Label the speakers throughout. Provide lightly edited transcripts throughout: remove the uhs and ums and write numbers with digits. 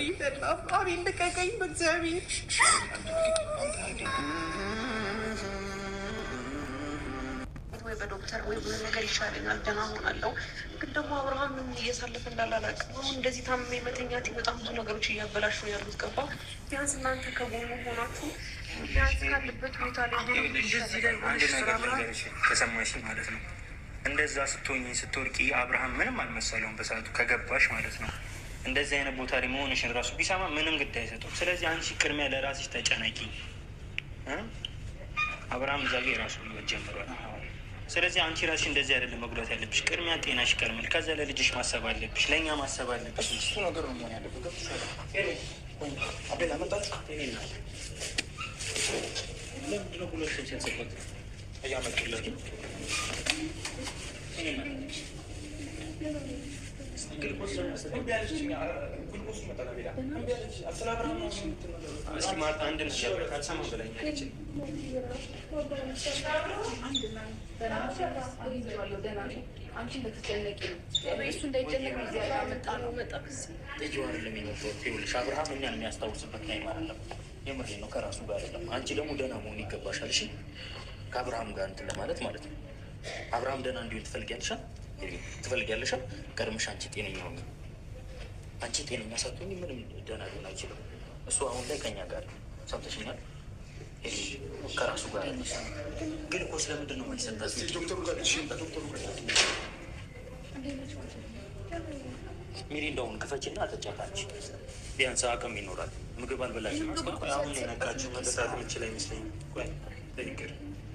Speaker 1: አቤል ልቀቀኝ በእግዚአብሔር። ወይ በዶክተር ወይ ብዙ ነገር ይሻለኛል፣ ደህና ሆናለሁ። ግን ደግሞ አብርሃም እያሳለፈ እንዳላላቅም አሁን እንደዚህ ታምሜ መተኛት በጣም ብዙ ነገሮች እያበላሹ ነው ያሉት። ገባ? ቢያንስ እናንተ ከጎኑ ሆናችሁ ቢያንስ ካለበት ሁኔታ ላይ
Speaker 2: ከሰማሽ ማለት ነው። እንደዛ ስትሆኝ ስትወርቂ አብርሃም ምንም አልመሰለውም በሰዓቱ ከገባሽ ማለት ነው። እንደዚህ አይነት ቦታ ላይ መሆንሽን ራሱ ቢሰማ ምንም ግድ አይሰጠውም። ስለዚህ አንቺ ቅድሚያ ለራስሽ ተጨነቂ። አብርሃም እዛ ጋ የራሱ ህይወት ጀምሯል። ስለዚህ አንቺ ራስሽ እንደዚህ አይደለም መጉዳት ያለብሽ። ቅድሚያ ጤናሽ ይቀርማል። ከዛ ለልጅሽ ማሰብ አለብሽ፣ ለእኛ ማሰብ አለብሽ። እሱ ነገር ነው መሆን ያለበት። አቤል አመጣችሁ ለምንድነው ሁለት ሰው ሲያሰባት እያመጡለት አንድ ካልሰማ በላኛለች።
Speaker 1: አንቺ እንደተጨነቂ እሱ እንዳይጨነቅ ያመጣ ነው።
Speaker 2: አብርሃም እኛን የሚያስታውስበት ላይ ማለት ነው። የምሬ ነው፣ ከራሱ ጋር አይደለም። አንቺ ደግሞ ደህና መሆን ይገባሻል። እሺ፣ ከአብርሃም ጋር እንትን ለማለት ማለት ነው። አብርሃም ደህና እንዲሆን ትፈልጊያለሽ። ቀድመሽ አንቺ ጤነኛ ሆኚ። አንቺ ጤነኛ ሳትሆኚ ምንም ደህና ሊሆን አይችልም። እሱ አሁን ላይ ከኛ ጋር ሰምተሽኛል። ከራሱ ጋር ያለሽ ግን እኮ ስለምንድን ነው የማይሰጣት? ዶክተሩ ጋር ሚሪ እንደውን ክፈችና አጠጫታች ቢያንስ አቅም ይኖራል። ምግብ አልበላችም። አሁን የነቃችሁ መጠጣት የምችል አይመስለኝም።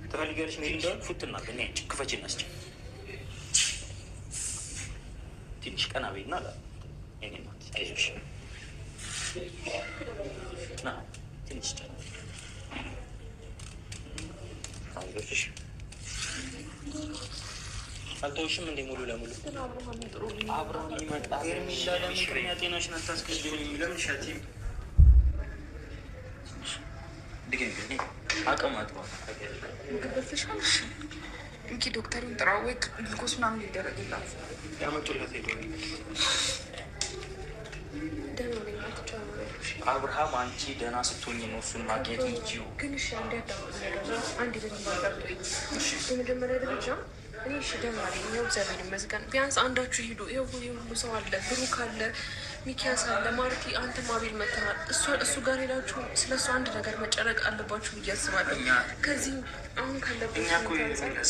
Speaker 2: ትፈልጊያለሽ? ሚሪ እንደውን ፉትና ክፈችና ስጭ። ትንሽ ቀና ቤና አይዞሽ ና ትንሽ አይዞሽ። አልተውሽም እንደ ሙሉ ለሙሉ አብርሃም ይመጣ ሄርሜላ ለምን ቅድሚያ ጤናሽን አታስቀድሚም? ለምን ሻቲም ድገኝ አቅም አጥሯል።
Speaker 1: ምግብፍሻልሽ እንኪ ዶክተሩን ጥራ ወይ ግሉኮስ ምናምን ሊደረግላት
Speaker 2: ያመጡለት ሄዶ
Speaker 1: ደህና ነኝ።
Speaker 2: አብርሃም አንቺ ደህና ስትሆኝ ነው እሱን ማግኘት የምትችይው።
Speaker 1: ግን እሺ አንድ በደንብ አጋርጦኝ በመጀመሪያ ደረጃ እኔ እሺ ደህና ነኝ፣ ይኸው እግዚአብሔር ይመስገን። ቢያንስ አንዳችሁ ሂዱ። ይኸው ሁሉ ሰው አለ፣ ብሩክ አለ፣ ሚኪያስ አለ፣ ማርቲ፣ አንተም አቤል መጥተናል። እሱ ጋር ሄዳችሁ ስለ እሱ አንድ ነገር መጨረቅ አለባችሁ ብዬ አስባለሁ። ከዚህ አሁን ካለብን
Speaker 2: እኛ እኮ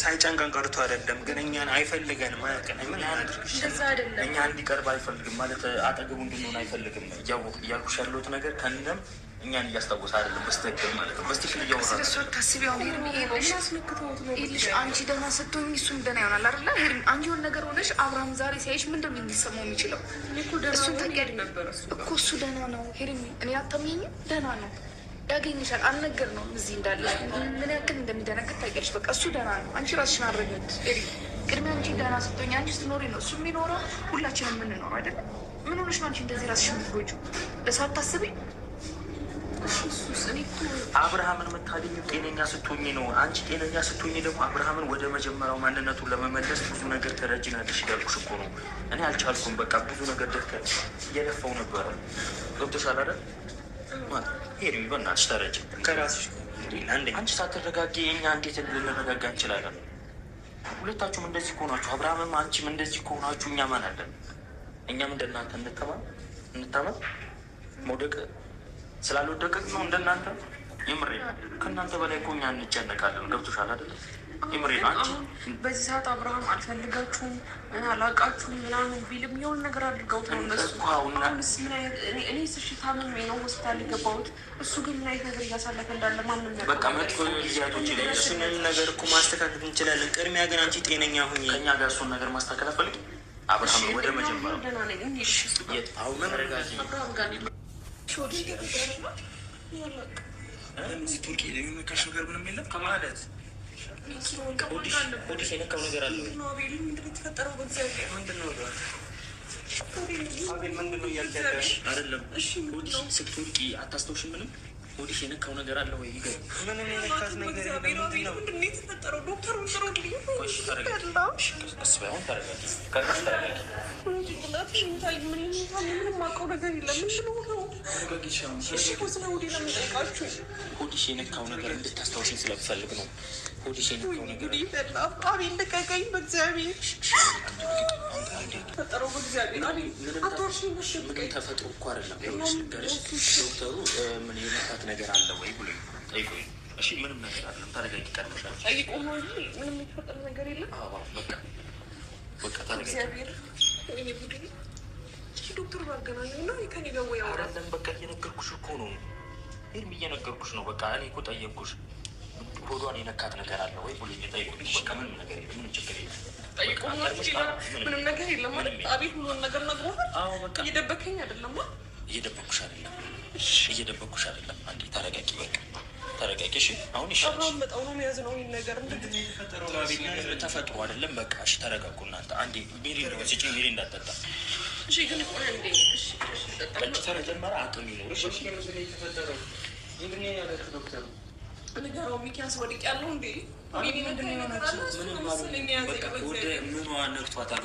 Speaker 2: ሳይጨንቀን ቀርቶ አይደለም፣ ግን እኛን አይፈልገንም። ምን
Speaker 1: እንደዛ አይደለም፣
Speaker 2: እኛ እንዲቀርብ አይፈልግም ማለት አጠገቡ እንድንሆን አይፈልግም። እያልኩሽ ያለሁት ነገር ከእንም እኛን እያስታወሰ አይደለም። በስትክክል ማለት ነው። በስትክክል እያወራ
Speaker 1: ስለሱ ታስቢ። አሁን ይልሽ አንቺ ደህና ስትሆኝ እሱም ደህና ይሆናል አይደለ? ሄድም አንቺ የሆነ ነገር ሆነሽ አብርሃም ዛሬ ሲያይሽ ምንድን ነው የሚሰማው የሚችለው? እሱን ተንገድ ነበር እኮ እሱ ደህና ነው። ሄድም እኔ አታምኚኝም? ደህና ነው፣ ያገኝሻል። አልነገር ነው እዚህ እንዳለ ምን ያክል እንደሚደነግጥ ታውቂያለሽ። በቃ እሱ ደህና ነው። አንቺ ራስሽን አረጋግጥ። ቅድሚያ አንቺ ደህና ስትሆኝ አንቺ ስትኖሪ ነው እሱ የሚኖረው፣ ሁላችንም የምንኖረው አይደለም። ምን ሆነሽ ነው አንቺ እንደዚህ ራስሽን የምትጎጂው? ለሰዓት ታስቢ።
Speaker 2: አብርሃምን የምታገኙ ጤነኛ ስትሆኝ ነው። አንቺ ጤነኛ ስትሆኝ ደግሞ አብርሃምን ወደ መጀመሪያው ማንነቱን ለመመለስ ብዙ ነገር ተረጅናለሽ እያልኩሽ እኮ ነው። እኔ አልቻልኩም። በቃ ብዙ ነገር ደከ እየለፋው ነበረ። ገብቶሻል አይደል? ሄድ በእናትሽ ተረጅ ከራስሽ። አንቺ ሳትረጋጊ እኛ እንዴት ልንረጋጋ እንችላለን? ሁለታችሁም እንደዚህ ከሆናችሁ አብርሃምም አንቺም እንደዚህ ከሆናችሁ እኛ ማን አለን? እኛም እንደናንተ እንታመን መውደቅ ስላልወደቅን ነው እንደናንተ። የምሬ ከእናንተ በላይ እኮ እኛ እንጨነቃለን። ገብቶሻል አይደለ? የምሬ ነው። አንቺ
Speaker 1: በዚህ ሰዓት አብርሃም አልፈልጋችሁም አላቃችሁም ምናምን ቢልም የሆነ ነገር አድርገውት ነው እነሱ። አሁንስ ምን አይነት እኔ ስሽ ታምሜ ነው ሆስፒታል የገባሁት። እሱ ግን ምን አይነት ነገር እያሳለፈ እንዳለ ማንም ነገር
Speaker 2: በቃ መጥፎ ጊዜያቶች ላይ እሱንን ነገር እኮ ማስተካከል እንችላለን። ቅድሚያ ግን አንቺ ጤነኛ ሁኚ። ከእኛ ጋር እሱን ነገር ማስተካከል አፈልግ። አብርሃም ወደ መጀመሪያው አሁን አብርሃም ጋር እዚህ ቱርኪ የሚመካሽ ነገር ምንም የለም ከማለት ሆዲሽ የነካው ነገር አለ። አቤል ምንድን ነው እያልክ ያለሽ? አይደለም ሆዲሽ ስትወርቂ አታስታውሽም ምንም ሆድሽ የነካው ነገር አለ ወይ? ይገ
Speaker 3: ምንም የነካት ነገር የለም። ምንድን ነው የተፈጠረው? ዶክተር
Speaker 2: ሆድሽ የነካው ነገር እንድታስታውሽኝ ስለምፈልግ ነው። ሆድሽ የነካው ነገር
Speaker 3: አቤል ልቀቀኝ፣ በእግዚአብሔር ፈጠረው።
Speaker 2: ምንም ተፈጥሮ እኮ አይደለም። ዶክተሩ ምን የነካት ነገር አለ ወይ ብሎ ጠይቆኝ፣ እሺ ምንም ነገር አለም። ታረጋጊ ቀርመሻል።
Speaker 3: ጠይቆ ነው እንጂ ምንም የተፈጠረ ነገር የለም።
Speaker 2: በቃ ታረጋጊ።
Speaker 3: ዶክተሩ ባገናኘው ነው ከኔ ጋር ወይ
Speaker 2: አውራለን። በቃ እየነገርኩሽ እኮ ነው ይህም እየነገርኩሽ ነው። በቃ እኔ እኮ ጠየቅኩሽ። ሆዷን የነካት ነገር አለ ወይ ብሎ ጠይቁኝ። በቃ ምንም ነገር የለም። ምንም ችግር የለም።
Speaker 3: ጠይቆ ምንም ነገር የለም ማለት አቤት ሁሉን ነገር ነግሮሃል።
Speaker 2: በቃ
Speaker 3: እየደበከኝ አይደለም።
Speaker 2: እየደበኩሽ አይደለም። አንዴ ተረጋጊ። በቃ ተረጋጊ። እሺ አሁን ይሻላል።
Speaker 3: በጣም ነው የሚያዝነው ይሄን ነገር እንደዚህ
Speaker 2: የተፈጠረው ተፈጥሮ አይደለም። በቃ እሺ ተረጋጉ እናንተ። አንዴ ሜሪ ነው ሲጪ ሜሪ እንዳትጠጣ።
Speaker 3: እሺ ግን እንዴ
Speaker 2: እሺ ተረጀመረ አቅም ይኖርሽ። እሺ
Speaker 3: የተፈጠረው ምንድነው ያለው ዶክተር? ንገረው። ሚኪያስ ወድቅ ያለው እንዴ?
Speaker 2: ምንም ማለት ነው። በቃ ወደ ምኗ ነክቷታል?